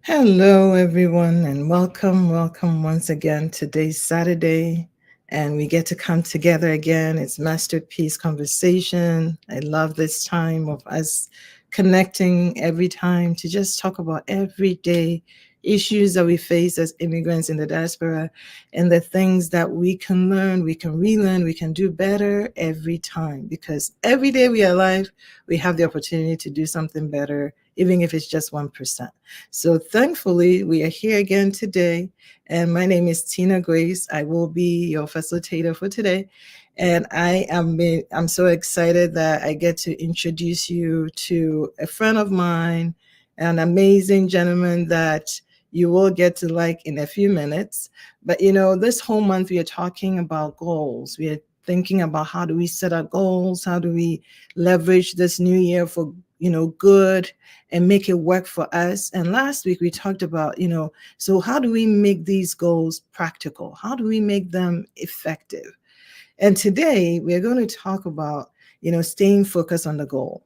Hello, everyone, and welcome once again. Today's Saturday, and we get to come together again. It's Masterpiece Conversation. I love this time of us connecting every time to just talk about everyday issues that we face as immigrants in the diaspora and the things that we can learn, we can relearn, we can do better every time, because every day we are alive, we have the opportunity to do something better, even if it's just 1%. So thankfully, we are here again today. And my name is Tina Grace. I will be your facilitator for today. And I'm so excited that I get to introduce you to a friend of mine, an amazing gentleman that you will get to like in a few minutes. But this whole month we are talking about goals. We are thinking about how do we set our goals? How do we leverage this new year for good and make it work for us? And last week we talked about, so how do we make these goals practical? How do we make them effective? And today we're going to talk about, staying focused on the goal.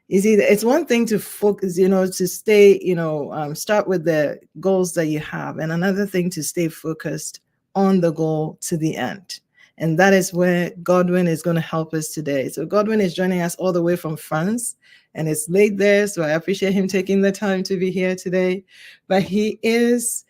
You see, it's one thing to focus, to stay, start with the goals that you have, and another thing to stay focused on the goal to the end. And that is where Godwin is going to help us today. So Godwin is joining us all the way from France, and it's late there, so I appreciate him taking the time to be here today. But he is,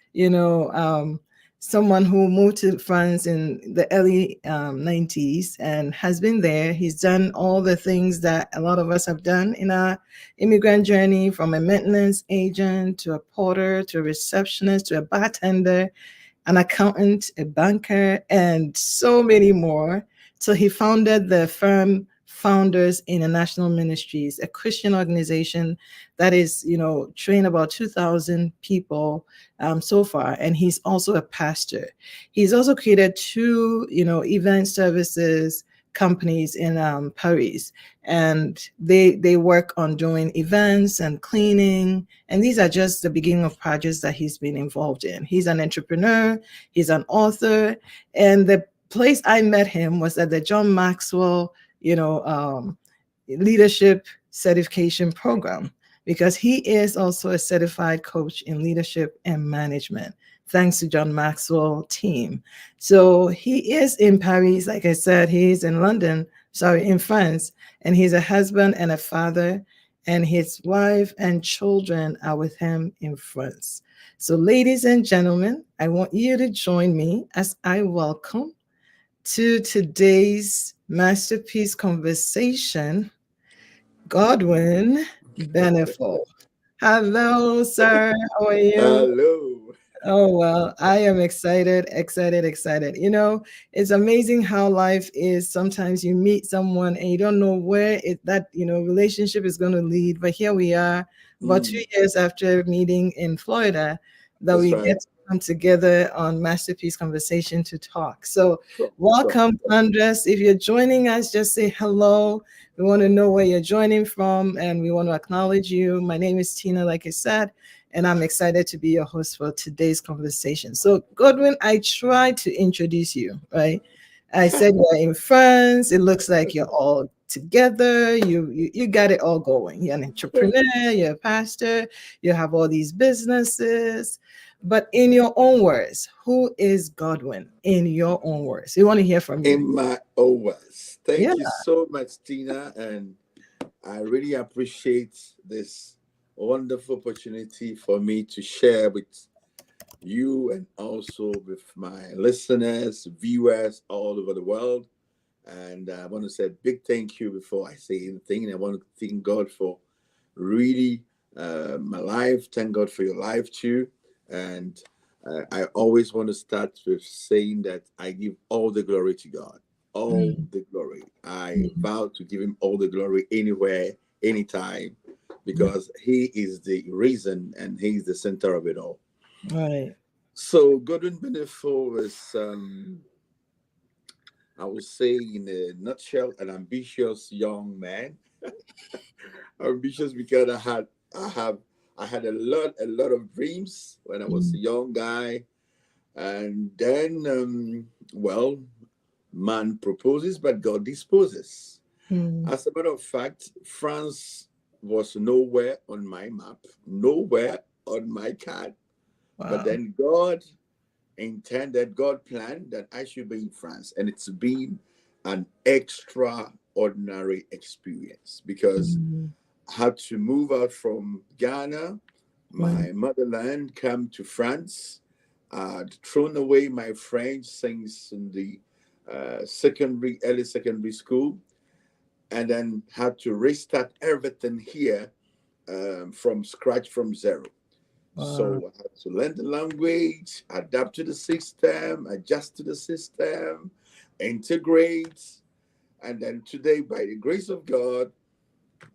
someone who moved to France in the early 90s and has been there. He's done all the things that a lot of us have done in our immigrant journey, from a maintenance agent to a porter to a receptionist to a bartender, an accountant, a banker, and so many more. So he founded the firm Founders International Ministries, a Christian organization that is, trained about 2,000 people so far. And he's also a pastor. He's also created two, event services companies in Paris, and they work on doing events and cleaning, and these are just the beginning of projects that he's been involved in. He's an entrepreneur, he's an author, and the place I met him was at the John Maxwell leadership certification program, because he is also a certified coach in leadership and management, thanks to John Maxwell team. So he is in Paris, like I said, he's in in France, and he's a husband and a father, and his wife and children are with him in France. So ladies and gentlemen, I want you to join me as I welcome to today's Masterpiece Conversation, Godwin Beneful. Hello, sir. How are you? Hello. Oh, well, I am excited, excited, excited. It's amazing how life is. Sometimes you meet someone and you don't know where that relationship is going to lead. But here we are, about 2 years after meeting in Florida, that That's we right. get to come together on Masterpiece Conversation to talk. So welcome, Andres. If you're joining us, just say hello. We want to know where you're joining from, and we want to acknowledge you. My name is Tina, like I said, and I'm excited to be your host for today's conversation. So, Godwin, I tried to introduce you, right? I said you're in France. It looks like you're all together. You got it all going. You're an entrepreneur. You're a pastor. You have all these businesses. But in your own words, who is Godwin? In your own words, we want to hear from you. In my own words. Yeah. Thank you so much, Tina. And I really appreciate this wonderful opportunity for me to share with you and also with my listeners, viewers all over the world. And I want to say a big thank you before I say anything. And I want to thank God for really my life. Thank God for your life too. And I always want to start with saying that I give all the glory to God. All Mm, the glory. I mm, vow to give him all the glory anywhere, anytime, mm. because he is the reason and he's the center of it all. Right. So Godwin Benefo is, I would say, in a nutshell, an ambitious young man. Ambitious because I have, I had a lot of dreams when I was a Mm, young guy, and then, well, man proposes, but God disposes. mm. As a matter of fact, France was nowhere on my map, nowhere on my card. But Wow. then God intended, God planned that I should be in France. And it's been an extraordinary experience because Mm, I had to move out from Ghana, wow. my motherland, come to France. I'd thrown away my French since in the early secondary school, and then had to restart everything here from scratch, from zero. Wow. So I had to learn the language, adapt to the system, adjust to the system, integrate. And then today, by the grace of God,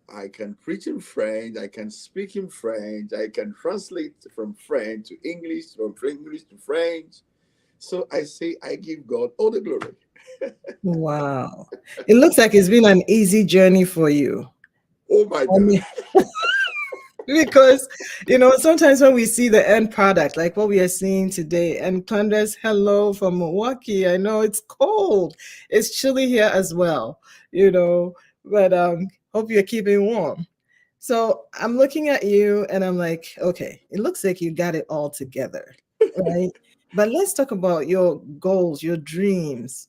I can preach in French, I can speak in French, I can translate from French to English, from English to French. So I say, I give God all the glory. Wow. It looks like it's been an easy journey for you. Oh my I God. mean, because sometimes when we see the end product, like what we are seeing today, and Candace, hello from Milwaukee. I know it's cold. It's chilly here as well, but hope you're keeping warm. So I'm looking at you and I'm like, okay, it looks like you got it all together, right? But let's talk about your goals, your dreams.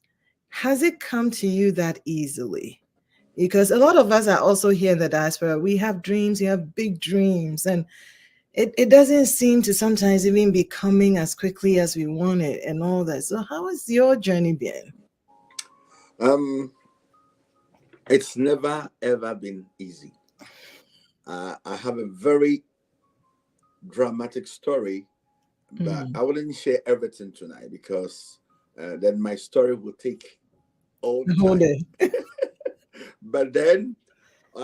Has it come to you that easily? Because a lot of us are also here in the diaspora. We have dreams, we have big dreams, and it doesn't seem to sometimes even be coming as quickly as we want it and all that. So how has your journey been? Um, it's never ever been easy. I have a very dramatic story, but Mm, I wouldn't share everything tonight because then my story will take all the hold time. it. But then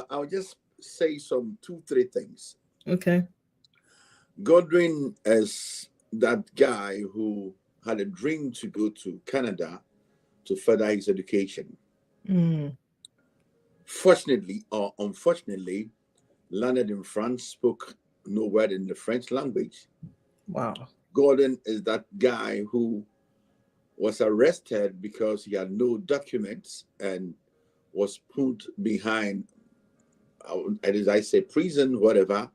I'll just say some two, three things. Okay. Godwin is that guy who had a dream to go to Canada to further his education. Mm, Fortunately or unfortunately, landed in France, spoke no word in the French language. wow. Gordon is that guy who was arrested because he had no documents and was put behind, as I say, prison, whatever,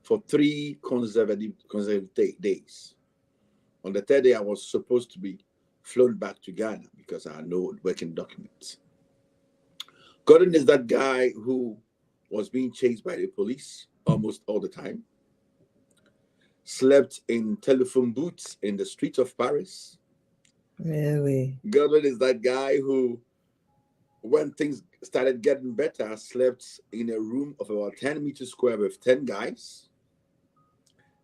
for 3 consecutive days. On the third day, I was supposed to be flown back to Ghana because I had no working documents. Gordon is that guy who was being chased by the police almost all the time, slept in telephone booths in the streets of Paris. Really? Gordon is that guy who, when things started getting better, slept in a room of about 10 meters square with 10 guys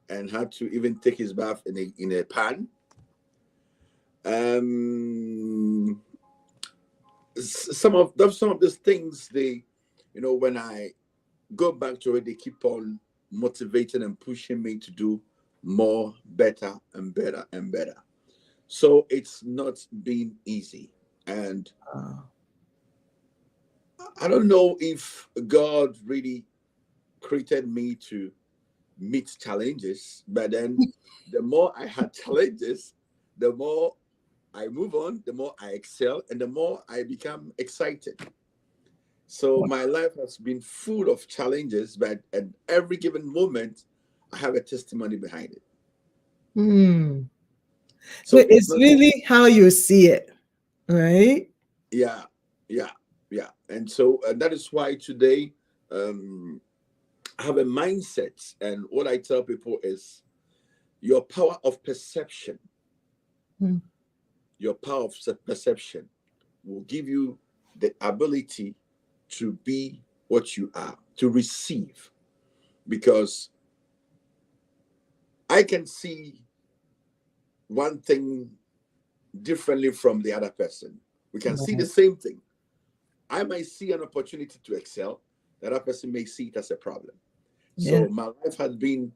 and had to even take his bath in a pan. Um, some of those things, when I go back to it, they keep on motivating and pushing me to do more, better, and better and better. So it's not been easy. And Wow. I don't know if God really created me to meet challenges, but then the more I had challenges, the more I move on, the more I excel, and the more I become excited. So Wow. my life has been full of challenges, but at every given moment, I have a testimony behind it. Hmm. So So it's it's not, really how you see it, right? yeah, yeah, yeah. And so that is why today, um, I have a mindset. And what I tell people is your power of perception, Hmm. your power of perception will give you the ability to be what you are, to receive. Because I can see one thing differently from the other person. We can see the Right. same thing. I might see an opportunity to excel. The other person may see it as a problem. Yeah. So my life has been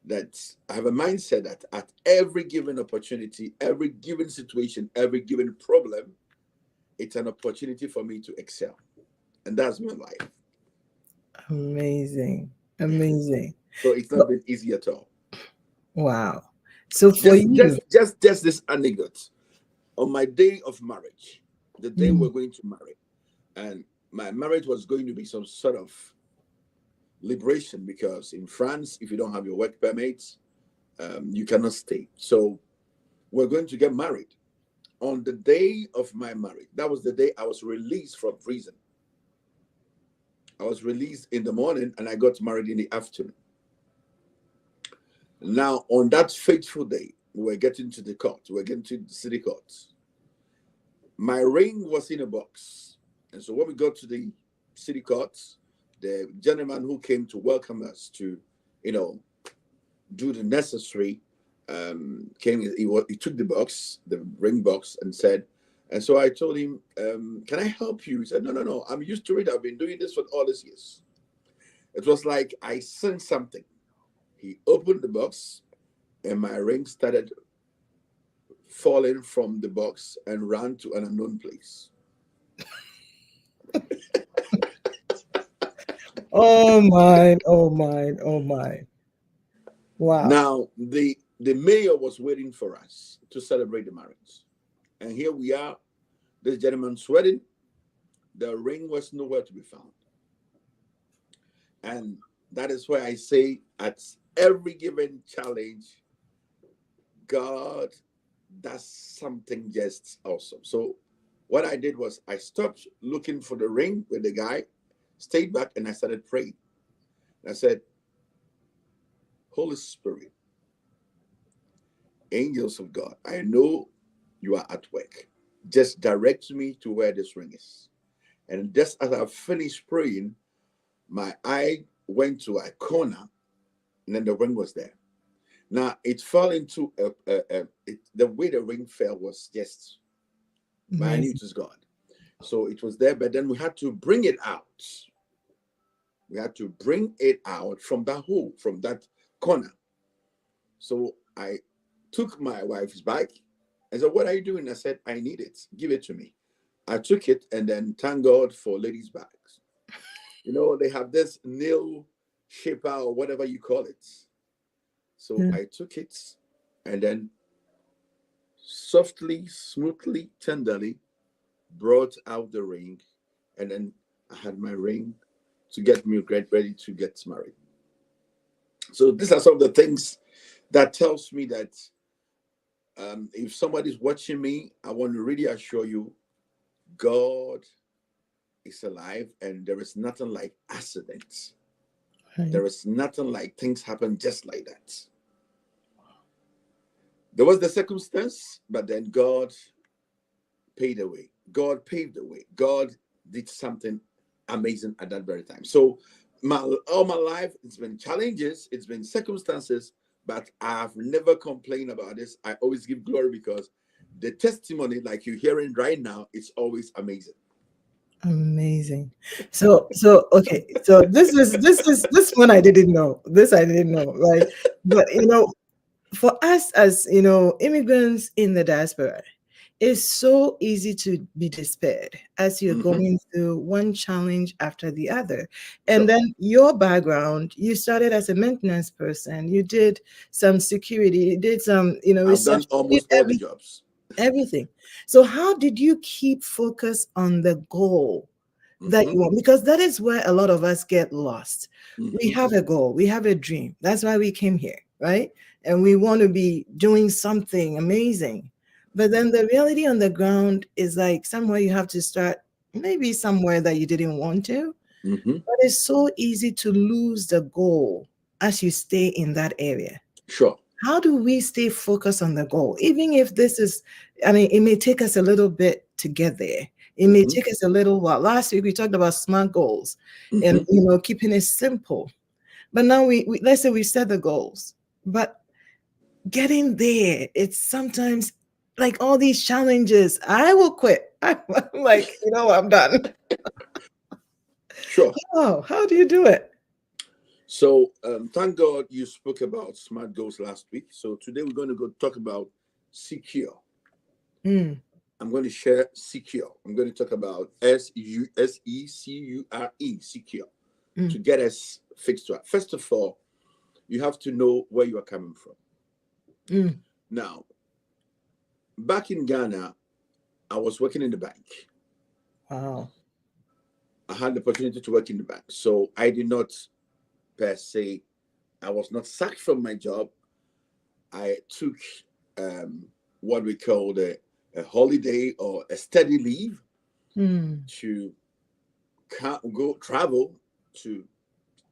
that I have a mindset that at every given opportunity, every given situation, every given problem, it's an opportunity for me to excel. And that's my life. Amazing. Amazing. So it's not So- been easy at all. Wow. So for Just you, just just just this anecdote. On my day of marriage, the day mm, we're going to marry, and my marriage was going to be some sort of liberation because in France, if you don't have your work permits, you cannot stay. So we're going to get married. On the day of my marriage, that was the day I was released from prison. I was released in the morning and I got married in the afternoon. Now, on that fateful day, we were getting to the court, we were getting to the city court. My ring was in a box. And so when we got to the city court, the gentleman who came to welcome us to, you know, do the necessary, came, he took the box, the ring box, and said, and so I told him, can I help you? He said, no, no, no, I'm used to it. I've been doing this for all these years. It was like I sensed something. He opened the box and my ring started falling from the box and ran to an unknown place. oh my, oh my, oh my. Wow. Now, the mayor was waiting for us to celebrate the marriage. And here we are, this gentleman's wedding. The ring was nowhere to be found. And that is why I say at every given challenge, God does something just awesome. So what I did was I stopped looking for the ring with the guy, stayed back, and I started praying. And I said, Holy Spirit, angels of God, I know you are at work. Just direct me to where this ring is. And just as I finished praying, my eye went to a corner, and then the ring was there. Now it fell into the way the ring fell was just, but I knew it was God. So it was there, but then we had to bring it out. We had to bring it out from that hole, from that corner. So I took my wife's bag. I said, what are you doing? I said, I need it. Give it to me. I took it and then thank God for ladies' bags. You know, they have this nail shaper or whatever you call it. So Yeah. I took it and then softly, smoothly, tenderly brought out the ring. And then I had my ring to get me ready to get married. So these are some of the things that tells me that if somebody's watching me, I want to really assure you, God is alive, and there is nothing like accidents. Right. There is nothing like things happen just like that. There was the circumstance, but then God paid the way. God paved the way. God did something amazing at that very time. So all my life, it's been challenges, it's been circumstances, but I've never complained about this. I always give glory because the testimony, like you're hearing right now, it's always amazing. Amazing. So okay. So this one I didn't know. This I didn't know, right? But for us as immigrants in the diaspora, it's so easy to be despaired as you're Mhm. going through one challenge after the other. And Sure. then your background, you started as a maintenance person, you did some security, you did some, I've done reception, you did almost all the jobs. everything. So how did you keep focus on the goal that Mhm. you want? Because that is where a lot of us get lost. We Mhm. have a goal, we have a dream. That's why we came here, right? And we want to be doing something amazing. But then the reality on the ground is like somewhere you have to start, maybe somewhere that you didn't want to. Mhm. But it's so easy to lose the goal as you stay in that area. Sure. How do we stay focused on the goal? Even if this is, I mean, it may take us a little bit to get there. It may Mhm. take us a little while. Last week we talked about SMART goals and Mhm. keeping it simple. But now we let's say we set the goals. But getting there, it's sometimes like all these challenges, I will quit. I'm like, I'm done. Sure. Oh, how do you do it? So thank God you spoke about smart goals last week. So today we're going to go talk about secure. Mm, I'm going to share secure. I'm going to talk about SECURE, secure, mm, to get us fixed right. First of all, you have to know where you are coming from. mm. Now, back in Ghana, I was working in the bank. Wow. I had the opportunity to work in the bank. So I did not, per se, I was not sacked from my job. I took what we call a holiday or a study leave Mm, to go travel to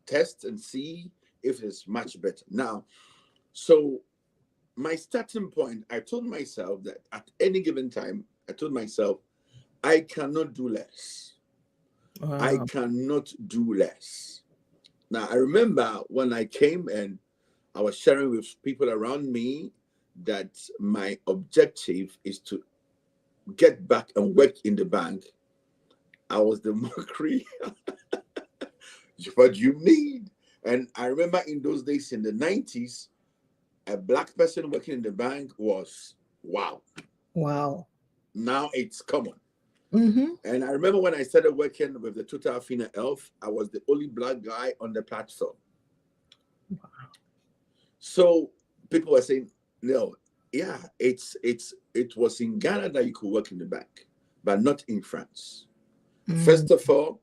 test and see if it's much better. Now, so my starting point, I told myself that at any given time, I told myself, I cannot do less. I wow. cannot do less. Now, I remember when I came and I was sharing with people around me that my objective is to get back and work in the bank. I was the mockery. What do you mean? And I remember in those days in the 90s, a black person working in the bank was wow. Wow. Now it's common. Mm-hmm. And I remember when I started working with the Total Fina Elf, I was the only black guy on the platform. So people were saying, no, yeah, it was in Ghana that you could work in the bank, but not in France. Mm, First of all,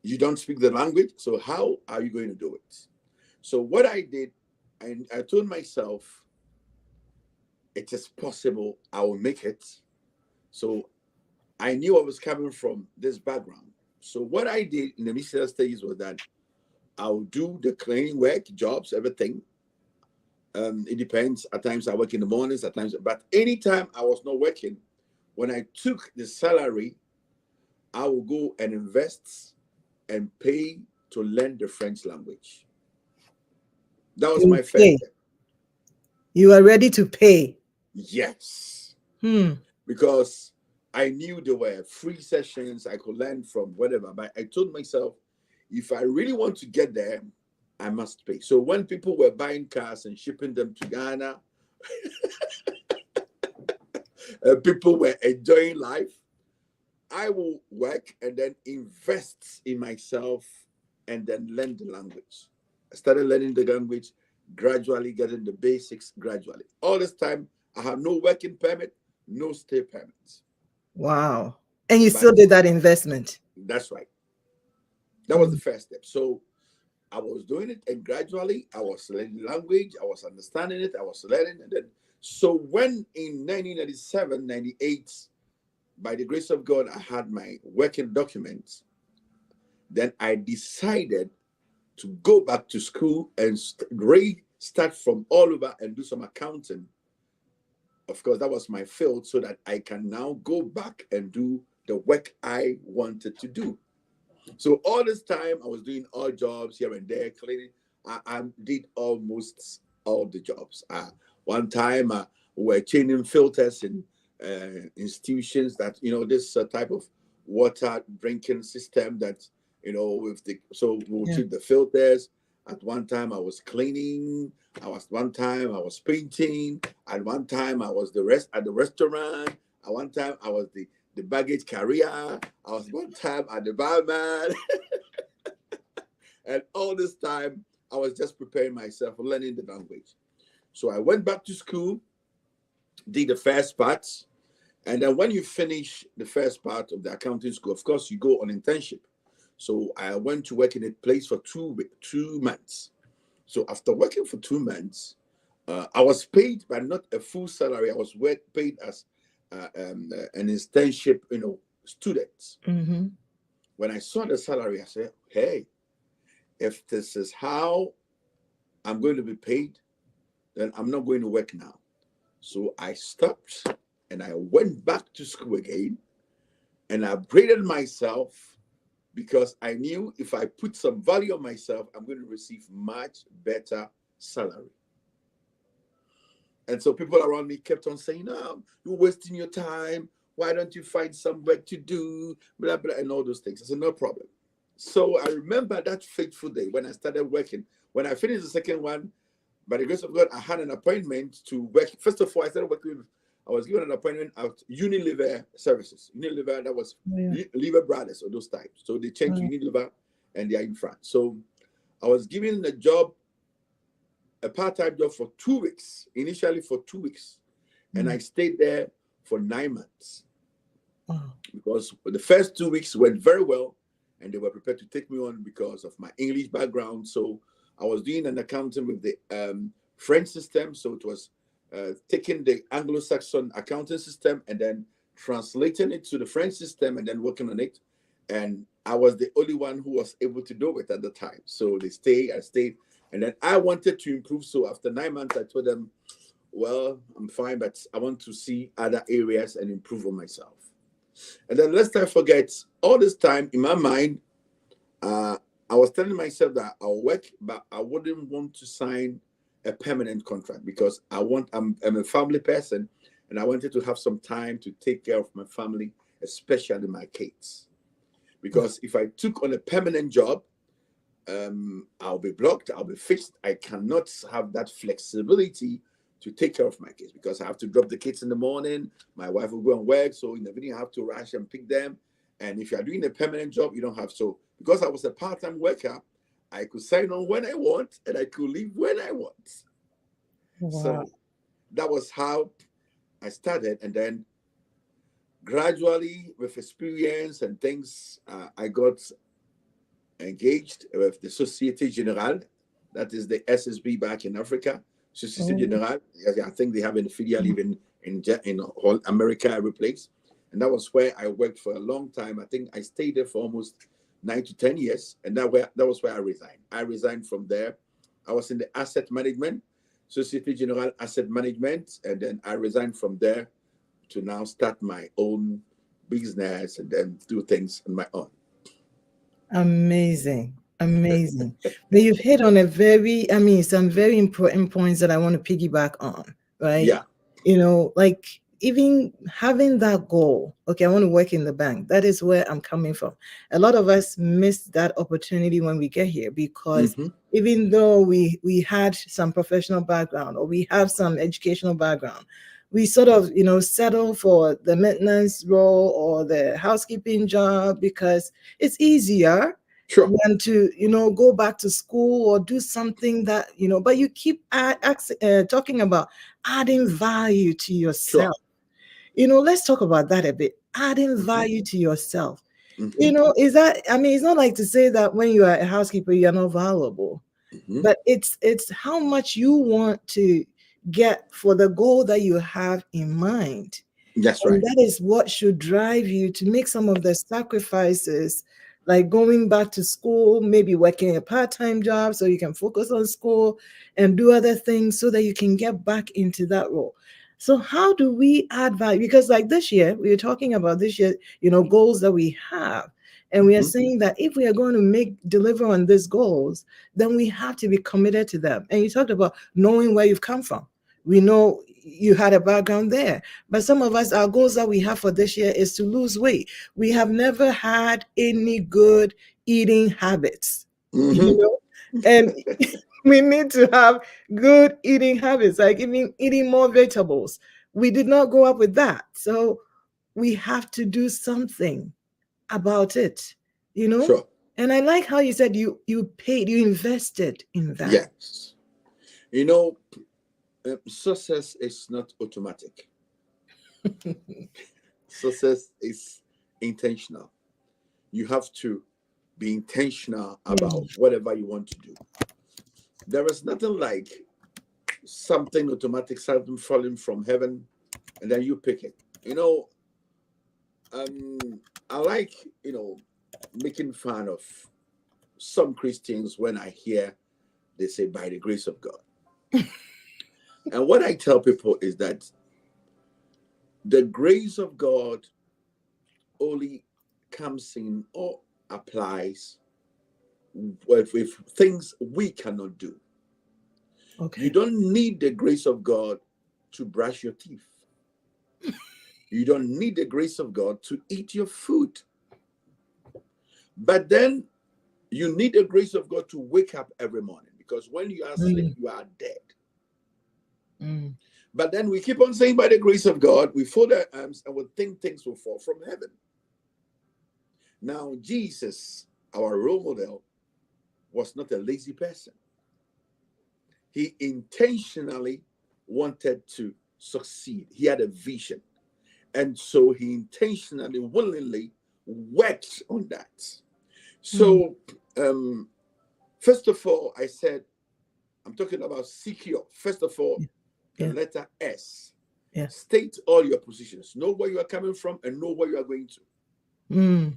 you don't speak the language, so how are you going to do it? So what I did, I told myself, it is possible, I will make it. So I knew I was coming from this background. So what I did in the initial stages was that I'll do the cleaning work, jobs, everything. It depends. At times I work in the mornings, at times, but anytime I was not working, when I took the salary, I will go and invest and pay to learn the French language. That was my first okay. step. You are ready to pay. Yes. Hmm. Because I knew there were free sessions I could learn from whatever. But I told myself, if I really want to get there, I must pay. So when people were buying cars and shipping them to Ghana, people were enjoying life, I will work and then invest in myself and then learn the language. I started learning the language, gradually getting the basics gradually. All this time, I had no working permit, no stay permit. Wow. And you still But did that investment. that's right. That was the Mm, first step. So I was doing it, and gradually I was learning the language, I was understanding it, I was learning. And then, so when in 1997, 98, by the grace of God, I had my working documents, then I decided to go back to school and start from all over and do some accounting. Of course, that was my field, so that I can now go back and do the work I wanted to do. So all this time, I was doing odd jobs here and there, cleaning. I did almost all the jobs. One time, we were changing filters in institutions that, this type of water drinking system that, with the, so we'll yeah. change the filters. At one time, I was cleaning. One time I was painting. At one time, I was at the restaurant. At one time, I was the baggage carrier. I was one time at the barman. And all this time, I was just preparing myself for learning the language. So I went back to school, did the first part. And then when you finish the first part of the accounting school, of course, you go on internship. So I went to work in a place for 2 months. So after working for 2 months, I was paid, but not a full salary. I was paid as an internship, student. Mm-hmm. When I saw the salary, I said, hey, if this is how I'm going to be paid, then I'm not going to work now. So I stopped and I went back to school again and I upgraded myself because I knew if I put some value on myself, I'm going to receive much better salary. And so people around me kept on saying, "No, you're wasting your time. Why don't you find some work to do?" Blah, blah, and all those things. I said, "No problem." So I remember that fateful day when I started working. When I finished the second one, by the grace of God, I had an appointment to work. First of all, I started working with, I was given an appointment at Unilever Services. Unilever, that was Yeah. Lever Brothers or those types. So they changed Unilever and they are in France. So I was given a job, a part-time job for 2 weeks, initially for 2 weeks. And I stayed there for 9 months. Wow. Because the first 2 weeks went very well and they were prepared to take me on because of my English background. So I was doing an accounting with the French system. So it was taking the Anglo-Saxon accounting system and then translating it to the French system and then working on it. And I was the only one who was able to do it at the time. So I stayed. And then I wanted to improve. So after 9 months, I told them, well, I'm fine, but I want to see other areas and improve on myself. And then let's not forget, all this time in my mind, I was telling myself that I'll work, but I wouldn't want to sign a permanent contract because I'm a family person and I wanted to have some time to take care of my family, especially my kids. Because if I took on a permanent job, I'll be blocked, I'll be fixed. I cannot have that flexibility to take care of my kids because I have to drop the kids in the morning. My wife will go and work. So in the evening, I have to rush and pick them. And if you're doing a permanent job, you don't have to. Because I was a part-time worker, I could sign on when I want and I could leave when I want. Wow. So that was how I started. And then gradually, with experience and things, I got engaged with the Societe Generale. That is the SSB back in Africa. Societe Generale. I think they have an filial even in whole America, every place. And that was where I worked for a long time. I think I stayed there for almost 9 to 10 years. And that was where I resigned. I resigned from there. I was in the asset management, Societe Generale Asset Management. And then I resigned from there to now start my own business and then do things on my own. Amazing. Amazing. But you've hit on some very important points that I want to piggyback on, right? Yeah. Like even having that goal, okay, I want to work in the bank. That is where I'm coming from. A lot of us miss that opportunity when we get here because even though we had some professional background or we have some educational background, we sort of, settle for the maintenance role or the housekeeping job because it's easier than to, go back to school or do something that, but you keep talking about adding value to yourself. Let's talk about that a bit. Adding value to yourself. Is that, it's not like to say that when you are a housekeeper, you're not valuable, but it's how much you want to get for the goal that you have in mind. That's right. And that is what should drive you to make some of the sacrifices, like going back to school, maybe working a part-time job so you can focus on school and do other things so that you can get back into that role. So how do we add value? Because like this year, we were talking about this year, goals that we have. And we are saying that if we are going to deliver on these goals, then we have to be committed to them. And you talked about knowing where you've come from. We know you had a background there, but some of us, our goals that we have for this year is to lose weight. We have never had any good eating habits, and we need to have good eating habits, like eating more vegetables. We did not grow up with that. So we have to do something about it, Sure. And I like how you said you invested in that. Yes. Success is not automatic. Success is intentional. You have to be intentional about whatever you want to do. There is nothing like something automatic, something falling from heaven, and then you pick it. I like, making fun of some Christians when I hear they say, by the grace of God. And what I tell people is that the grace of God only comes in or applies with things we cannot do. Okay. You don't need the grace of God to brush your teeth. You don't need the grace of God to eat your food. But then you need the grace of God to wake up every morning, because when you are asleep, you are dead. But then we keep on saying, by the grace of God, we fold our arms and we think things will fall from heaven. Now, Jesus, our role model, was not a lazy person. He intentionally wanted to succeed. He had a vision. And so he intentionally, willingly worked on that. So, first of all, I said, I'm talking about secure. First of all, the letter S. State all your positions. Know where you are coming from and know where you are going to.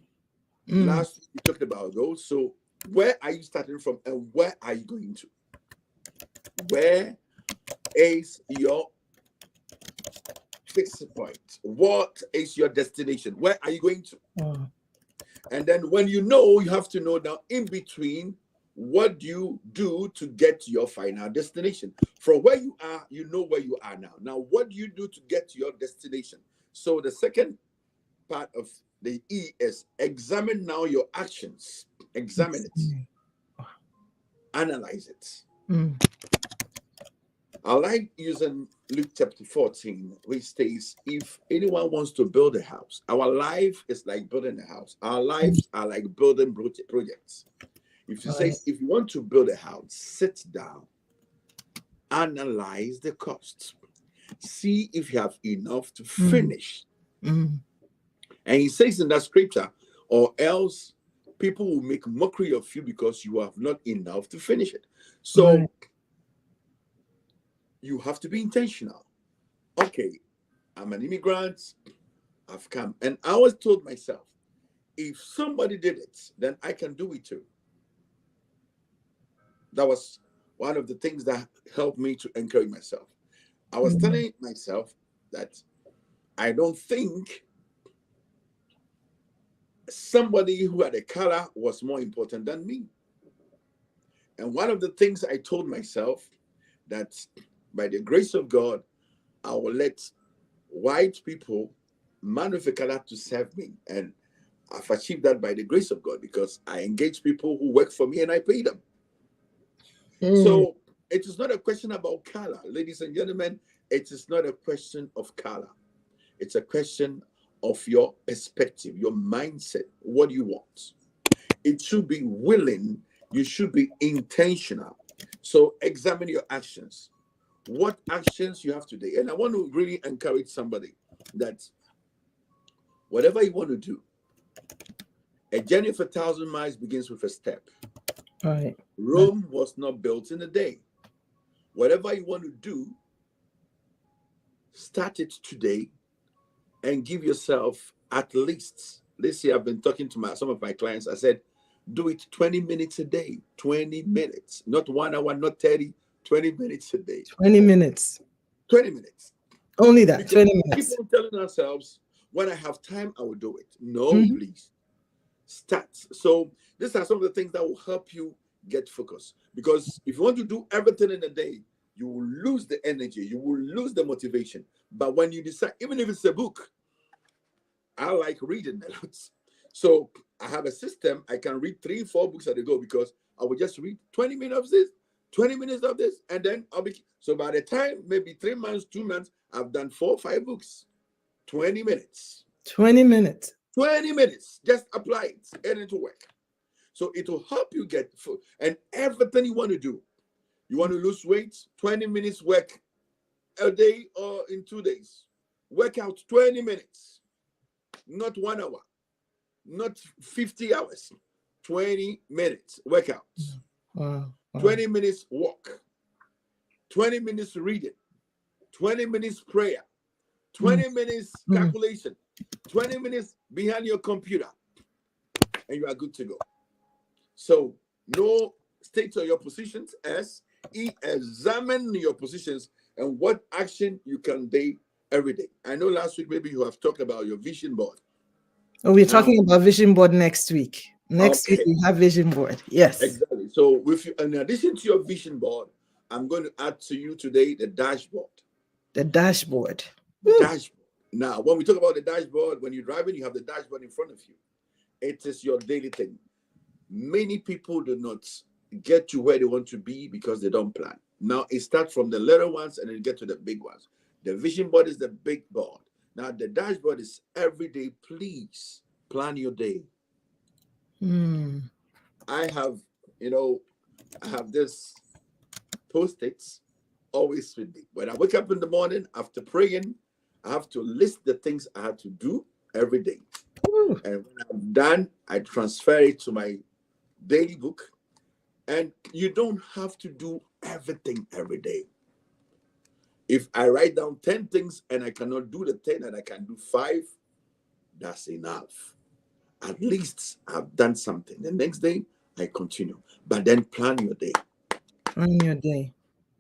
Last week we talked about those. So where are you starting from and where are you going to? Where is your fixed point? What is your destination? Where are you going to? And then when you know, you have to know now in between, what do you do to get to your final destination? From where you are, you know where you are now. Now, what do you do to get to your destination? So the second part of the E is examine now your actions. Examine it. Analyze it. I like using Luke chapter 14, which states, if anyone wants to build a house, our life is like building a house. Our lives are like building projects. If you say, if you want to build a house, sit down, analyze the costs, see if you have enough to finish. And he says in that scripture, or else people will make mockery of you because you have not enough to finish it. So you have to be intentional. Okay, I'm an immigrant, I've come. And I always told myself, if somebody did it, then I can do it too. That was one of the things that helped me to encourage myself. I was telling myself that I don't think somebody who had a color was more important than me. And one of the things I told myself, that by the grace of God, I will let white people, man of a color, to serve me. And I've achieved that by the grace of God, because I engage people who work for me and I pay them. So it is not a question about color, ladies and gentlemen. It is not a question of color. It's a question of your perspective, your mindset. What do you want? It should be willing. You should be intentional. So examine your actions. What actions you have today? And I want to really encourage somebody that whatever you want to do, a journey of 1,000 miles begins with a step. Rome was not built in a day. Whatever you want to do, start it today and give yourself at least, this year I've been talking to some of my clients. I said, do it 20 minutes a day. 20 minutes, not 1 hour, not 30, 20 minutes a day. 20 minutes. 20 minutes. Only that, Because 20 minutes. Keep on telling ourselves, when I have time, I will do it. No, please. Start. So these are some of the things that will help you get focused. Because if you want to do everything in a day, you will lose the energy. You will lose the motivation. But when you decide, even if it's a book, I like reading a lot. So I have a system. I can read 3-4 books at a go, because I will just read 20 minutes of this, 20 minutes of this, and then I'll be. So by the time, maybe 3 months, 2 months, I've done 4 or 5 books. 20 minutes. 20 minutes. 20 minutes. Just apply it and it will work. So it will help you get food. And everything you want to do. You want to lose weight? 20 minutes work a day or in 2 days. Work out 20 minutes. Not 1 hour. Not 50 hours. 20 minutes workout. Wow. 20 minutes walk. 20 minutes reading. 20 minutes prayer. 20 minutes calculation. 20 minutes behind your computer. And you are good to go. So, no, state your positions. Examine your positions and what action you can take every day. I know last week maybe you have talked about your vision board. Oh, we're talking about vision board next week. Next week we have vision board. Yes. Exactly. So with you, in addition to your vision board, I'm going to add to you today the dashboard. The dashboard. Woo. Dashboard. Now, when we talk about the dashboard, when you're driving, you have the dashboard in front of you. It is your daily thing. Many people do not get to where they want to be because they don't plan. Now, it starts from the little ones and then get to the big ones. The vision board is the big board. Now, the dashboard is every day. Please plan your day. I have, I have this post-its always with me. When I wake up in the morning after praying, I have to list the things I have to do every day. Ooh. And when I'm done, I transfer it to my daily book. And you don't have to do everything every day. If I write down 10 things and I cannot do the 10 and I can do 5, that's enough. At least I've done something. The next day, I continue. But then plan your day. Plan your day.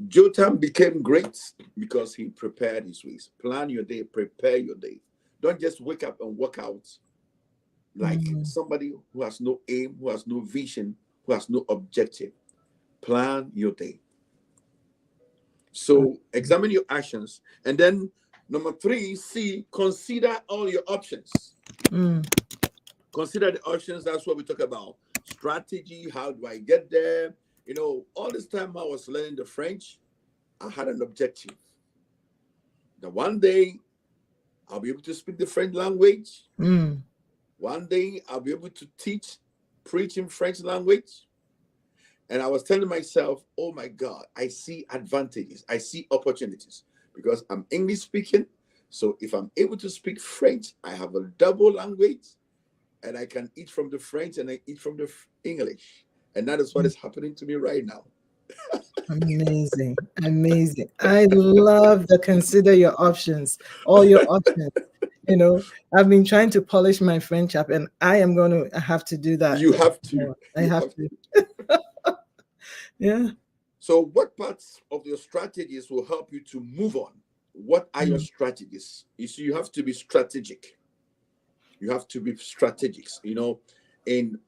Jotham became great because he prepared his ways. Plan your day, prepare your day. Don't just wake up and walk out like somebody who has no aim, who has no vision, who has no objective. Plan your day. So examine your actions. And then number 3, C, consider all your options. Consider the options. That's what we talk about. Strategy. How do I get there? All this time I was learning the French, I had an objective. That one day I'll be able to speak the French language. One day I'll be able to preach in French language. And I was telling myself, oh my God, I see advantages. I see opportunities because I'm English speaking. So if I'm able to speak French, I have a double language and I can eat from the French and I eat from the English. And that is what is happening to me right now. Amazing. Amazing. I love the consider your options, all your options. I've been trying to polish my French up and I am going to have to do that. You have to. I have to. Yeah. So what parts of your strategies will help you to move on? What are your strategies? You see, you have to be strategic. You have to be strategic, in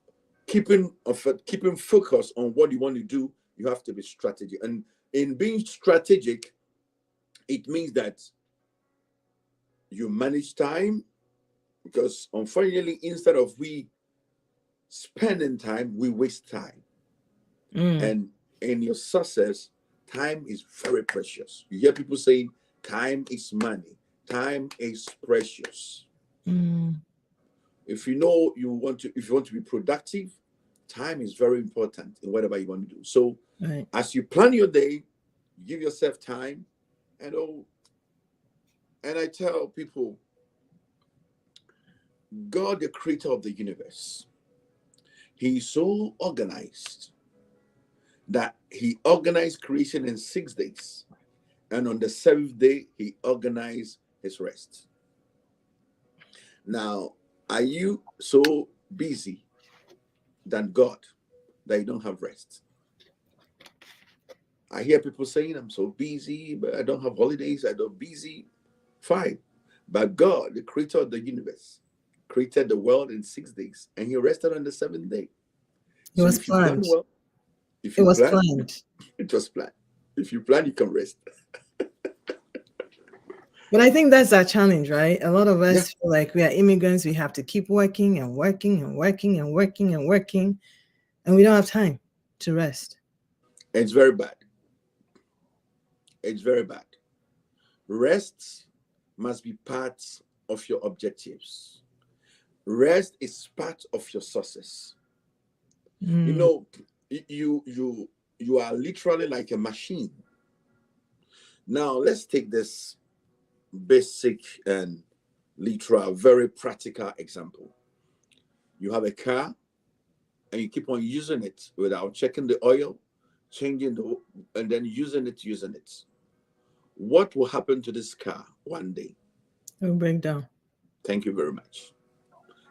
keeping focus on what you want to do. You have to be strategic. And in being strategic, it means that you manage time, because unfortunately, instead of we spending time, we waste time. And in your success, time is very precious. You hear people saying time is money. Time is precious. If you want to be productive, time is very important in whatever you want to do. So as you plan your day, give yourself time. And I tell people, God, the creator of the universe, he is so organized that he organized creation in 6 days. And on the 7th day, he organized his rest. Now, are you so busy than God that you don't have rest? I hear people saying, I'm so busy, but I don't have holidays. I don't busy. Fine. But God, the creator of the universe, created the world in 6 days, and he rested on the 7th day. It was planned. It was planned. It was planned. If you plan, you can rest. But I think that's our challenge, right? A lot of us feel like we are immigrants. We have to keep working and working and working and working and working, and we don't have time to rest. It's very bad. It's very bad. Rest must be part of your objectives. Rest is part of your success. You are literally like a machine. Now, let's take this basic and literal, very practical example. You have a car and you keep on using it without checking the oil, and then using it. What will happen to this car one day? It will break down. Thank you very much.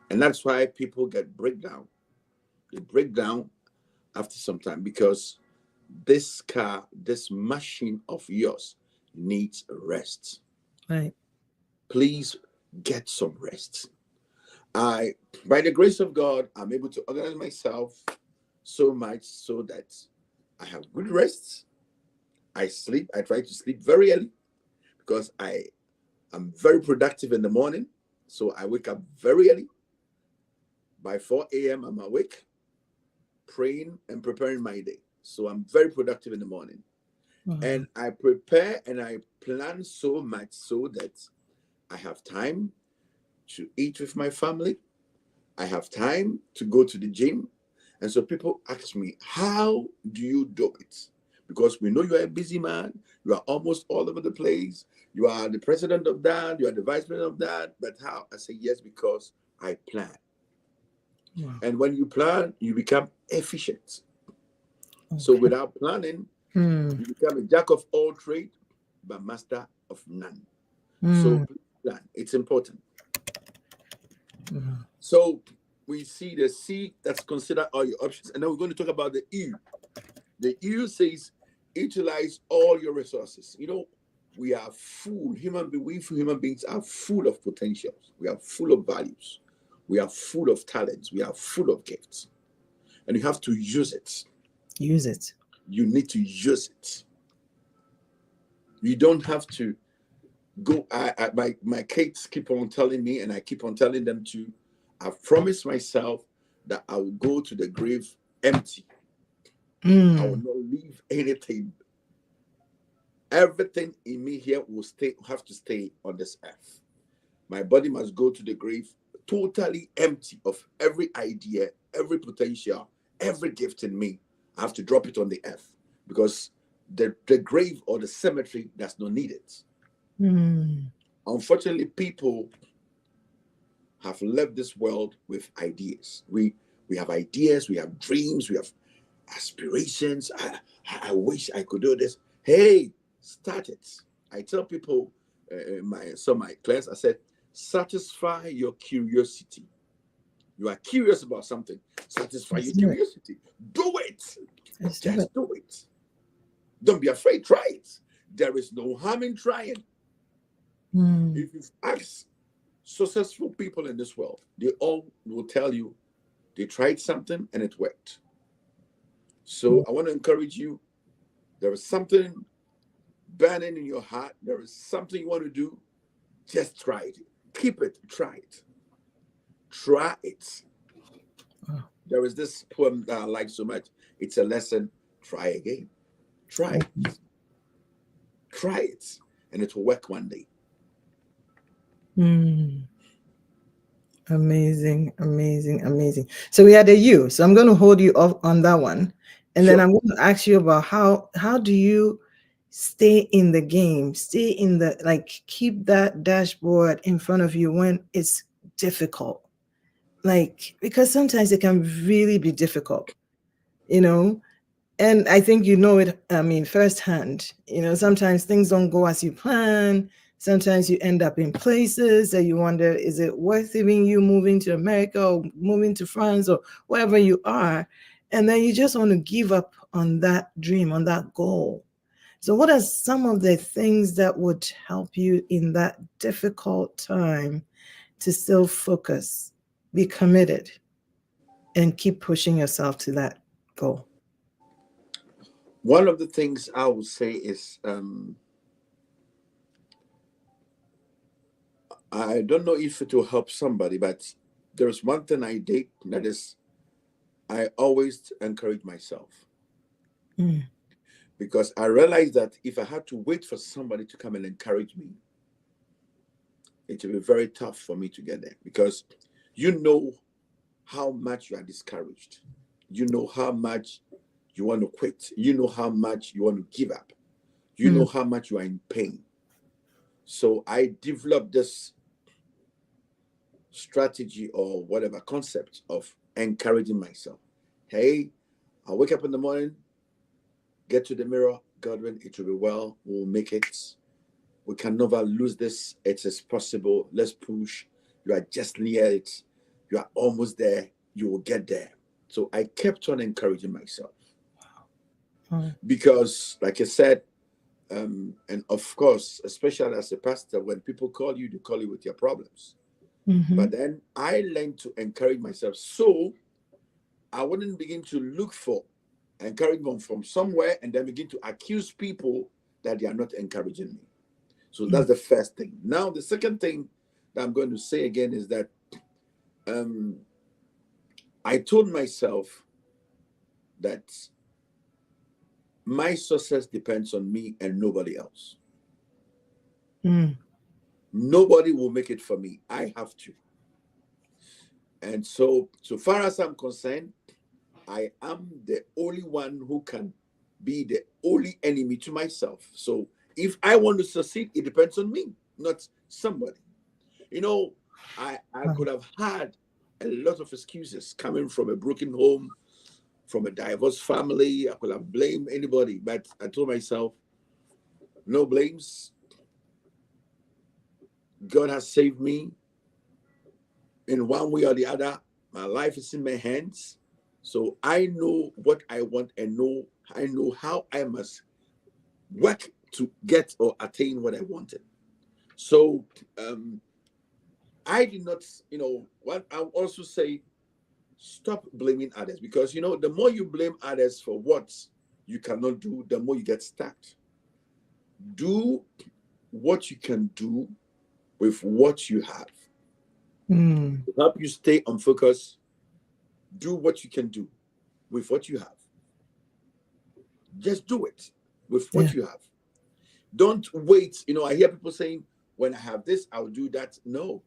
And that's why people get breakdown. They break down after some time because this car, this machine of yours needs rest. Right. Please get some rest. By the grace of God, I'm able to organize myself so much so that I have good rest. I sleep. I try to sleep very early because I'm very productive in the morning. So I wake up very early. By 4 a.m., I'm awake, praying and preparing my day. So I'm very productive in the morning. And I prepare and I plan so much so that I have time to eat with my family. I have time to go to the gym. And so people ask me, how do you do it? Because we know you are a busy man. You are almost all over the place. You are the president of that. You are the vice president of that. But how? I say, yes, because I plan. Wow. And when you plan, you become efficient. Okay. So without planning, you become a jack of all trades, but master of none. So please plan. It's important. So we see the C, that's consider all your options. And then we're going to talk about the U. The U says utilize all your resources. You know, we are full. We human beings are full of potentials. We are full of values. We are full of talents. We are full of gifts. And you have to use it. Use it. You need to use it. You don't have to go. My kids keep on telling me, and I keep on telling them too, I've promised myself that I will go to the grave empty. I will not leave anything. Everything in me here will have to stay on this earth. My body must go to the grave totally empty of every idea, every potential, every gift in me. I have to drop it on the earth because the grave or the cemetery does not need it. Unfortunately, people have left this world with ideas. We have ideas, we have dreams, we have aspirations. I wish I could do this. Hey, start it. I tell people, my class, I said, satisfy your curiosity. You are curious about something. Satisfy your curiosity. Do it. Just do it. Don't be afraid. Try it. There is no harm in trying. If you ask successful people in this world, they all will tell you they tried something and it worked. So I want to encourage you. There is something burning in your heart. There is something you want to do. Just try it. Keep it. Try it. Try it. There is this poem that I like so much. It's a lesson. Try again. Try it. Try it. And it will work one day. Amazing, amazing, amazing. So we had a U. So I'm going to hold you off on that one. And then I'm going to ask you about how do you stay in the game, stay in the, like, keep that dashboard in front of you when it's difficult. Like, because sometimes it can really be difficult, you know? And I think you know it, I mean, firsthand. You know, sometimes things don't go as you plan. Sometimes you end up in places that you wonder, is it worth even you moving to America or moving to France or wherever you are? And then you just want to give up on that dream, on that goal. So what are some of the things that would help you in that difficult time to still focus, be committed, and keep pushing yourself to that goal? One of the things I would say is, I don't know if it will help somebody, but there's one thing I did, that is, I always encourage myself. Because I realized that if I had to wait for somebody to come and encourage me, it would be very tough for me to get there, because you know how much you are discouraged. You know how much you want to quit. You know how much you want to give up. You know how much you are in pain. So I developed this strategy or whatever concept of encouraging myself. Hey, I wake up in the morning, get to the mirror. Godwin, it will be well. We'll make it. We can never lose this. It is possible. Let's push. You are just near it. You are almost there. You will get there. So I kept on encouraging myself. Because, like I said, and of course, especially as a pastor, when people call you, they call you with your problems. But then I learned to encourage myself, so I wouldn't begin to look for encouragement from somewhere and then begin to accuse people that they are not encouraging me. So that's the first thing. Now, the second thing that I'm going to say again is that I told myself that my success depends on me and nobody else. Nobody will make it for me. I have to. And so far as I'm concerned, I am the only one who can be the only enemy to myself. So if I want to succeed, it depends on me, not somebody. You know, I could have had a lot of excuses coming from a broken home, from a divorced family. I could have blamed anybody, but I told myself, no blames. God has saved me in one way or the other. My life is in my hands. So I know what I want and I know how I must work to get or attain what I wanted. So I did not, what I also say, stop blaming others, because the more you blame others for what you cannot do, the more you get stuck. Do what you can do with what you have. To help you stay on focus, do what you can do with what you have. Just do it with what you have. Don't wait. I hear people saying, when I have this, I'll do that. No,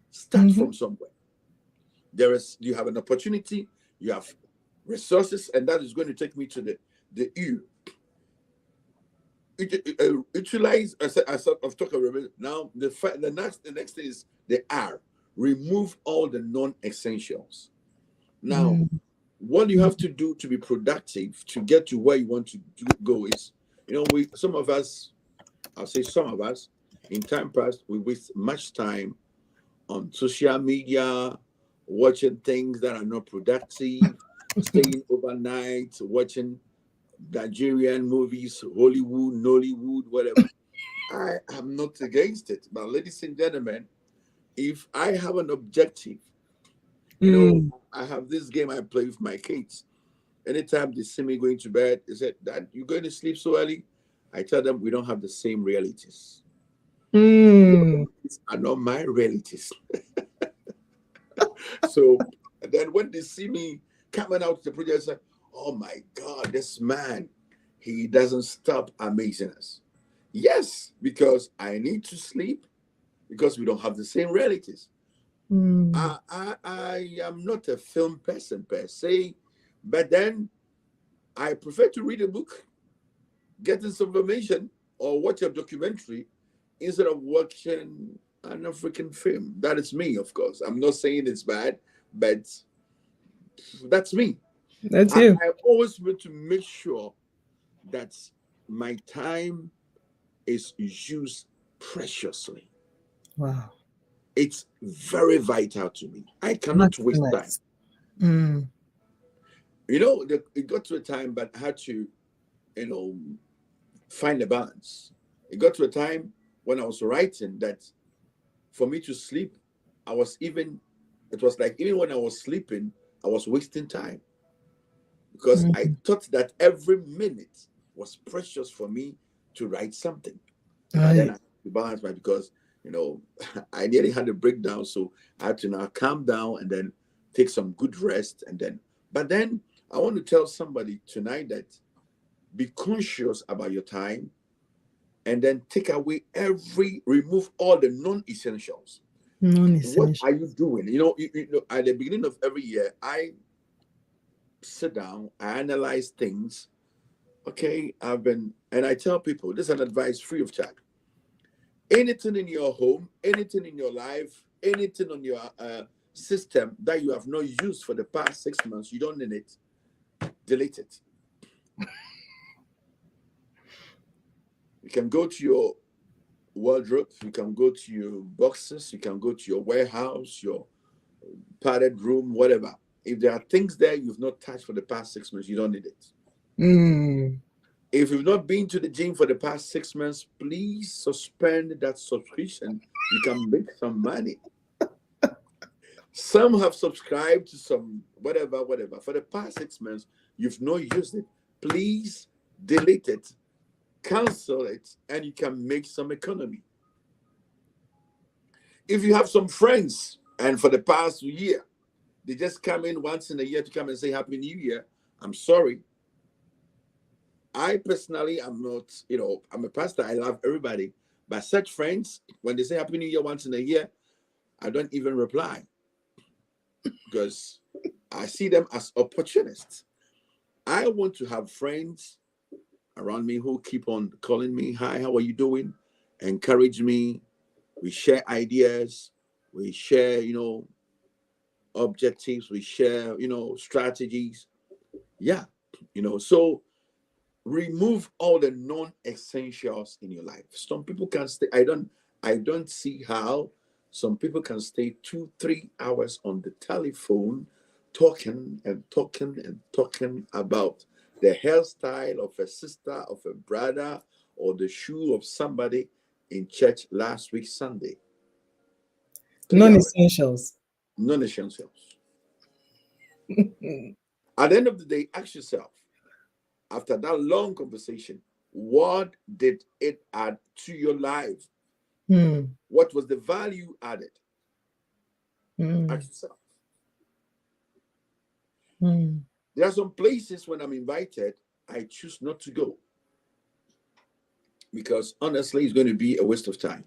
start from somewhere. You have an opportunity, you have resources, and that is going to take me to the U. Utilize, as I've talked about now. The next thing is the R. Remove all the non-essentials. Now, what you have to do to be productive, to get to where you want to go is, some of us, I'll say some of us, in time past, we waste much time on social media, watching things that are not productive, staying overnight, watching Nigerian movies, Hollywood, Nollywood, whatever. I am not against it. But ladies and gentlemen, if I have an objective, I have this game I play with my kids. Anytime they see me going to bed, they said, "Dad, you're going to sleep so early?" I tell them we don't have the same realities. These are not my realities. So then when they see me coming out to the project, say, "Oh my God, this man, he doesn't stop amazing us." Yes, because I need to sleep, because we don't have the same realities. I am not a film person per se, but then I prefer to read a book, getting some information, or watch a documentary instead of watching an African film. That is me, of course. I'm not saying it's bad, but that's me. That's you. I always want to make sure that my time is used preciously. Wow. It's very vital to me. I cannot waste time. It got to a time, but I had to, find a balance. It got to a time when I was writing that for me to sleep, it was like even when I was sleeping, I was wasting time, because I thought that every minute was precious for me to write something. But then I had to balance because, I nearly had a breakdown. So I had to now calm down and then take some good rest. But then I want to tell somebody tonight that be conscious about your time, and then remove all the non-essentials. What are you doing? At the beginning of every year, I sit down, I analyze things. Okay, and I tell people, this is an advice free of charge. Anything in your home, anything in your life, anything on your system that you have not used for the past 6 months, you don't need it, delete it. You can go to your wardrobe, you can go to your boxes, you can go to your warehouse, your padded room, whatever. If there are things there you've not touched for the past 6 months, you don't need it. If you've not been to the gym for the past 6 months, please suspend that subscription. You can make some money. Some have subscribed to some whatever. For the past 6 months, you've not used it. Please delete it, cancel it, and you can make some economy. If you have some friends and for the past year, they just come in once in a year to come and say Happy New Year, I'm sorry. I personally am not, I'm a pastor. I love everybody. But such friends, when they say Happy New Year once in a year, I don't even reply because I see them as opportunists. I want to have friends around me who keep on calling me, hi, how are you doing? Encourage me. We share ideas. We share, objectives. We share, strategies. Yeah. So remove all the non-essentials in your life. Some people can stay. I don't see how some people can stay 2-3 hours on the telephone talking and talking and talking about the hairstyle of a sister, of a brother, or the shoe of somebody in church last week Sunday. 3 hours. Non-essentials. Non-essentials. At the end of the day, ask yourself, after that long conversation, what did it add to your life? What was the value added? Ask yourself. There are some places when I'm invited, I choose not to go because honestly, it's going to be a waste of time.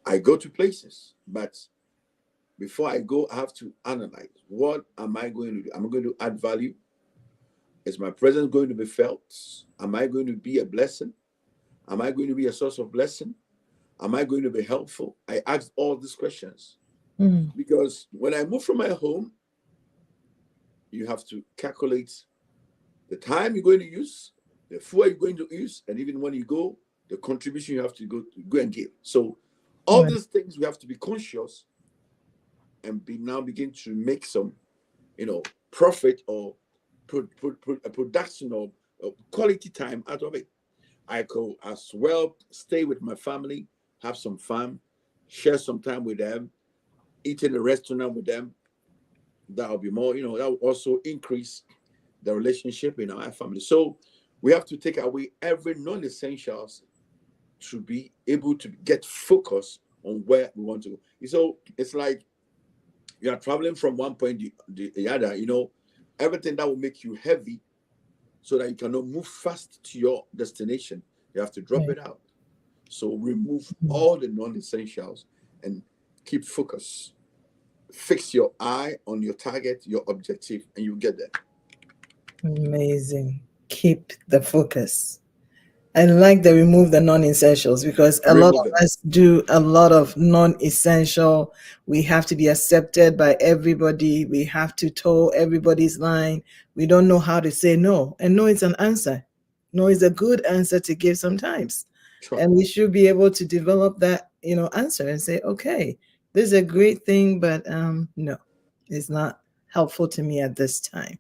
I go to places, but before I go, I have to analyze what am I going to do? Am I going to add value? Is my presence going to be felt? Am I going to be a blessing? Am I going to be a source of blessing? Am I going to be helpful? I asked all these questions because when I move from my home, you have to calculate the time you're going to use, the fuel you're going to use, and even when you go, the contribution you have to go and give. So all these things we have to be conscious and begin to make some, profit or a production or quality time out of it. I could as well stay with my family, have some fun, share some time with them, eat in a restaurant with them. That will be more, that will also increase the relationship in our family. So we have to take away every non-essentials to be able to get focus on where we want to go. So it's like you are traveling from one point to the other, everything that will make you heavy so that you cannot move fast to your destination. You have to drop it out. So remove all the non-essentials and keep focus. Fix your eye on your target, your objective, and you get there. Amazing. Keep the focus. I like the remove the non-essentials because a lot of us do a lot of non-essential. We have to be accepted by everybody. We have to toe everybody's line. We don't know how to say no. And no is an answer. No is a good answer to give sometimes. Sure. And we should be able to develop that, answer and say, okay, this is a great thing, but no, it's not helpful to me at this time.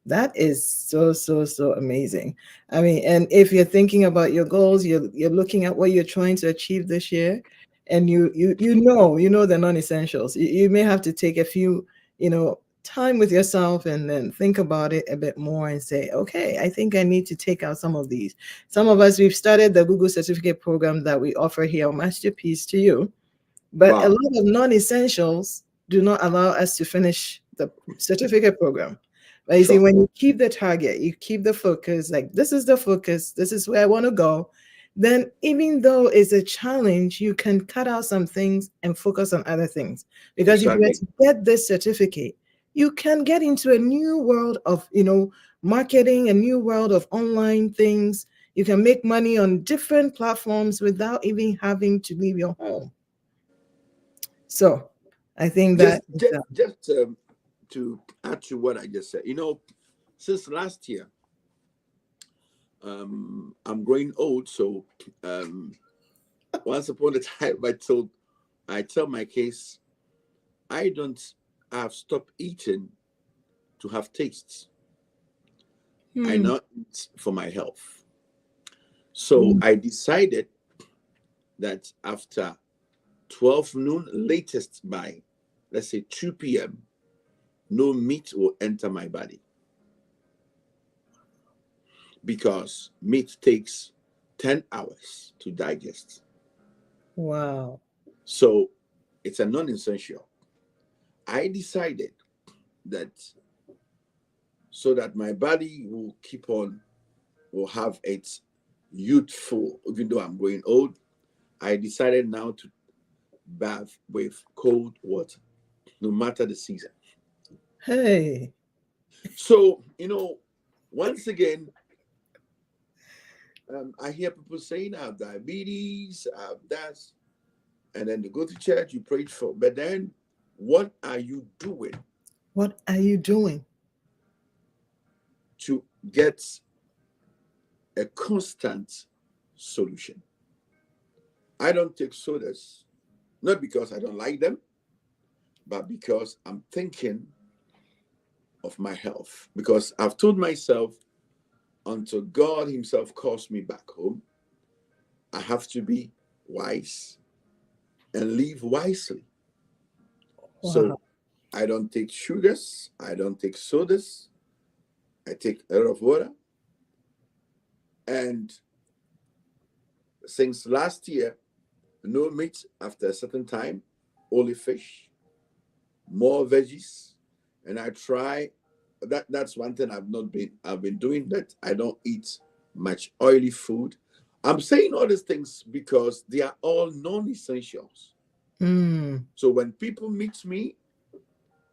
That is so, so, so amazing. I mean, and if you're thinking about your goals, you're looking at what you're trying to achieve this year, and you know the non-essentials. You may have to take a few, time with yourself and then think about it a bit more and say, okay, I think I need to take out some of these. Some of us, we've started the Google certificate program that we offer here on Masterpiece to You, but a lot of non-essentials do not allow us to finish the certificate program. But you see, when you keep the target, you keep the focus, like this is the focus, this is where I want to go, then even though it's a challenge, you can cut out some things and focus on other things. Because if you were to get this certificate, you can get into a new world of, marketing, a new world of online things. You can make money on different platforms without even having to leave your home. So I think that just to add to what I just said, since last year, I'm growing old. So once upon a time, I tell my case, I've stopped eating to have tastes. I now eat for my health. So I decided that after 12 noon, latest by, let's say 2 p.m., no meat will enter my body. Because meat takes 10 hours to digest. Wow. So it's a non-essential. I decided that so that my body will have its youthful, even though I'm growing old, I decided now to bath with cold water, no matter the season. Hey. So, once again, I hear people saying I have diabetes, I have that, and then you go to church, you pray for. But then, what are you doing What are you doing? to get a constant solution? I don't take sodas, not because I don't like them, but because I'm thinking of my health. Because I've told myself, until God Himself calls me back home, I have to be wise and live wisely. Wow. So I don't take sugars, I don't take sodas, I take a lot of water. And since last year, no meat after a certain time, only fish, more veggies. And I try that's one thing I've been doing, that I don't eat much oily food. I'm saying all these things because they are all non-essentials. Mm. So when people meet me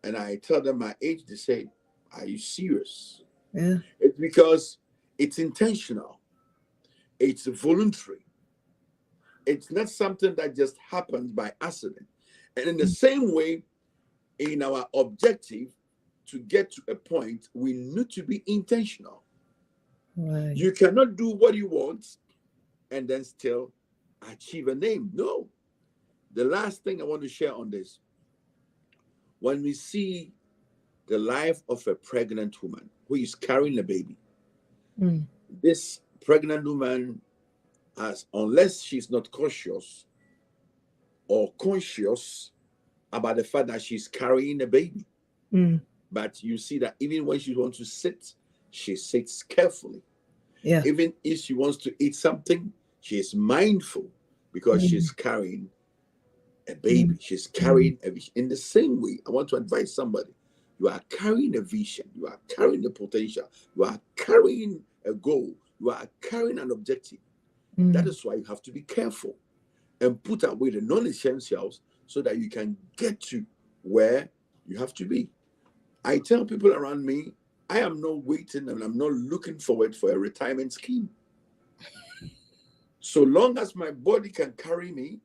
and I tell them my age, they say, "Are you serious?" Yeah. It's because it's intentional, it's voluntary, it's not something that just happens by accident. And in the same way, in our objective to get to a point, we need to be intentional. Right. You cannot do what you want and then still achieve a name. No. The last thing I want to share on this, when we see the life of a pregnant woman who is carrying a baby, Mm. this pregnant woman has, unless she's not cautious or conscious about the fact that she's carrying a baby, Mm. but you see that even when she wants to sit, she sits carefully. Yeah. Even if she wants to eat something, she is mindful because Mm. she's carrying a Mm. baby. She's Mm. carrying a vision. In the same way, I want to advise somebody: you are carrying a vision, you are carrying the potential, you are carrying a goal, you are carrying an objective. That Mm. is why you have to be careful and put away the non essentials so that you can get to where you have to be. I tell people around me, I am not waiting and I'm not looking forward for a retirement scheme. So long as my body can carry me,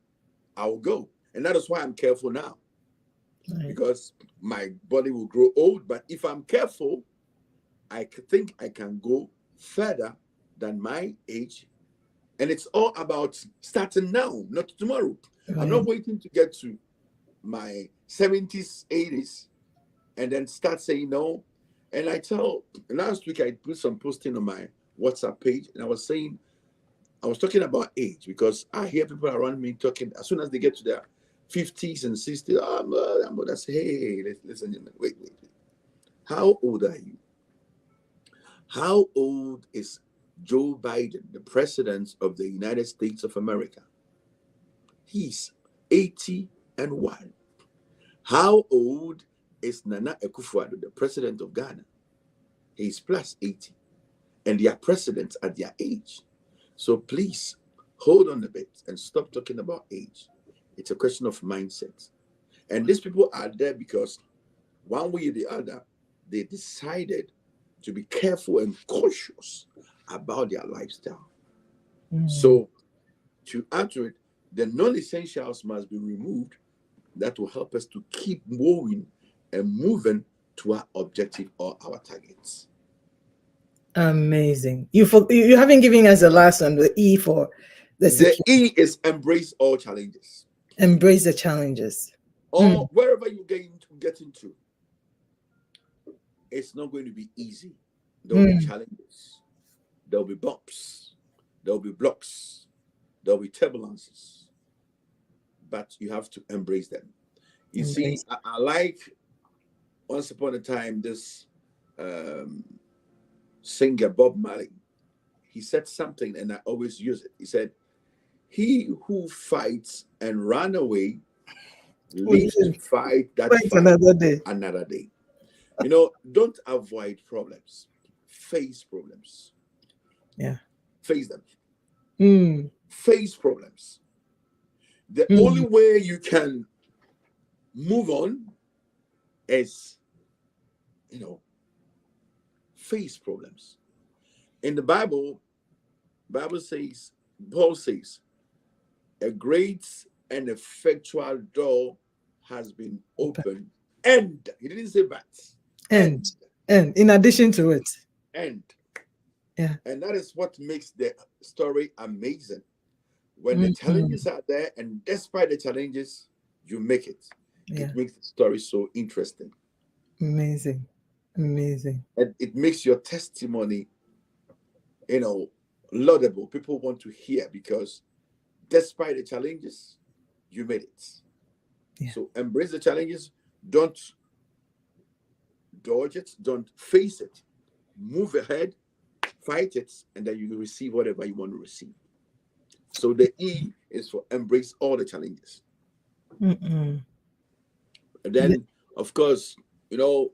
I'll go. And that is why I'm careful now, Right. because my body will grow old. But if I'm careful, I think I can go further than my age. And it's all about starting now, not tomorrow. I'm Right. not waiting to get to my 70s, 80s, and then start saying no. And last week I put some posting on my WhatsApp page, and I was talking about age because I hear people around me talking as soon as they get to their 50s and 60s. I'm gonna say, hey, listen, wait. How old are you? How old is Joe Biden, the president of the United States of America? He's 81. How old is Nana Akufo-Addo, the president of Ghana? He's plus 80. And they are presidents at their age. So please hold on a bit and stop talking about age. It's a question of mindset. And these people are there because one way or the other, they decided to be careful and cautious about their lifestyle. Mm. So to add to it, the non-essentials must be removed. That will help us to keep moving and moving to our objective or our targets. Amazing. You haven't given us the last one, the E for the The secure. E is embrace all challenges. Embrace the challenges. Or Mm. wherever you get into, it's not going to be easy. There will be Mm. challenges. There will be bumps. There will be blocks. There will be turbulences. But you have to embrace them. You see, Embrace. I like once upon a time this um, singer Bob Marley. He said something, and I always use it. He said, he who fights and run away We lives to fight that wait fight another day. another day. You know, don't avoid problems. Face problems. Yeah. Face them. Mm. Face problems. The only way you can move on is, face problems. In the Bible says, Paul says, a great and effectual door has been opened. And he didn't say but. And in addition to it. And. Yeah. And that is what makes the story amazing. When the challenges are there, and despite the challenges, you make it. Yeah. It makes the story so interesting. Amazing. Amazing. And it makes your testimony, laudable. People want to hear because despite the challenges, you made it. Yeah. So embrace the challenges. Don't dodge it. Don't face it. Move ahead, fight it, and then you will receive whatever you want to receive. So the E is for embrace all the challenges. And then, of course, in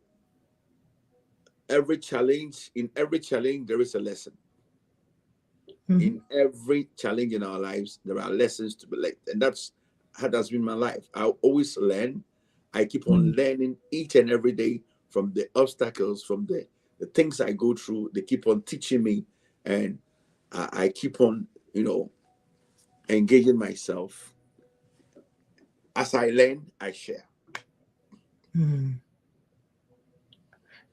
every challenge, there is a lesson. In every challenge in our lives, there are lessons to be learned. And that's how that's been my life. I always learn. I keep on learning each and every day from the obstacles, from the things I go through. They keep on teaching me. And I keep on, engaging myself. As I learn, I share.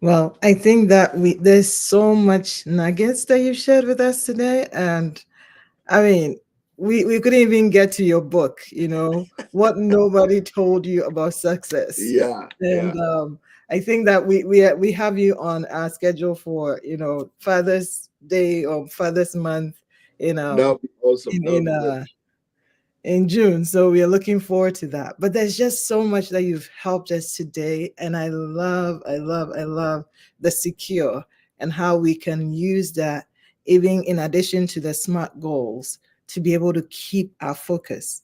Well, I think that there's so much nuggets that you've shared with us today. And I mean, we couldn't even get to your book, what nobody told you about success. Yeah. And I think that we have you on our schedule for, Father's Day or Father's Month, That'll be awesome. In June. So we are looking forward to that. But there's just so much that you've helped us today. And I love the secure and how we can use that, even in addition to the SMART goals, to be able to keep our focus,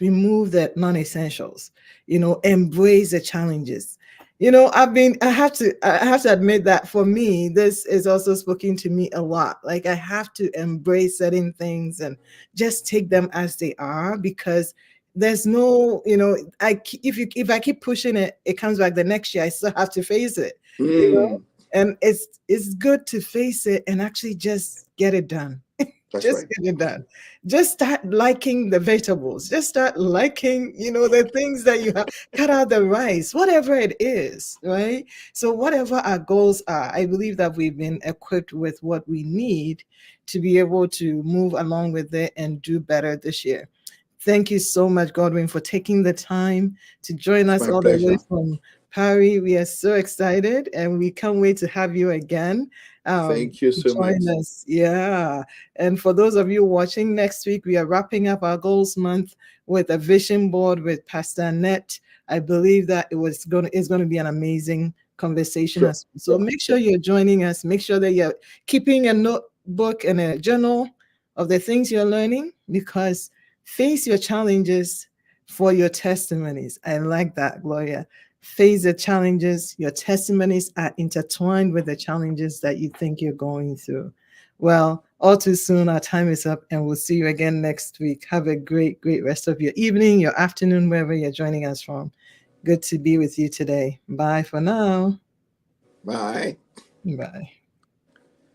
remove the non-essentials, embrace the challenges. I have to admit that for me, this is also speaking to me a lot. Like I have to embrace certain things and just take them as they are, because there's no, if I keep pushing it, it comes back the next year. I still have to face it, and it's good to face it and actually just get it done. Get it done. Just start liking the vegetables. Just start liking, the things that you have. Cut out the rice, whatever it is, right? So whatever our goals are, I believe that we've been equipped with what we need to be able to move along with it and do better this year. Thank you so much, Godwin, for taking the time to join us all the way from Paris. We are so excited and we can't wait to have you again. Thank you so much. Join us. Yeah. And for those of you watching, next week, we are wrapping up our goals month with a vision board with Pastor Annette. I believe that it's going to be an amazing conversation. Sure. So make sure you're joining us. Make sure that you're keeping a notebook and a journal of the things you're learning, because face your challenges for your testimonies. I like that, Gloria. Face the challenges. Your testimonies are intertwined with the challenges that you think you're going through. Well, all too soon, our time is up, and we'll see you again next week. Have a great, great rest of your evening, your afternoon, wherever you're joining us from. Good to be with you today. Bye for now. Bye. Bye.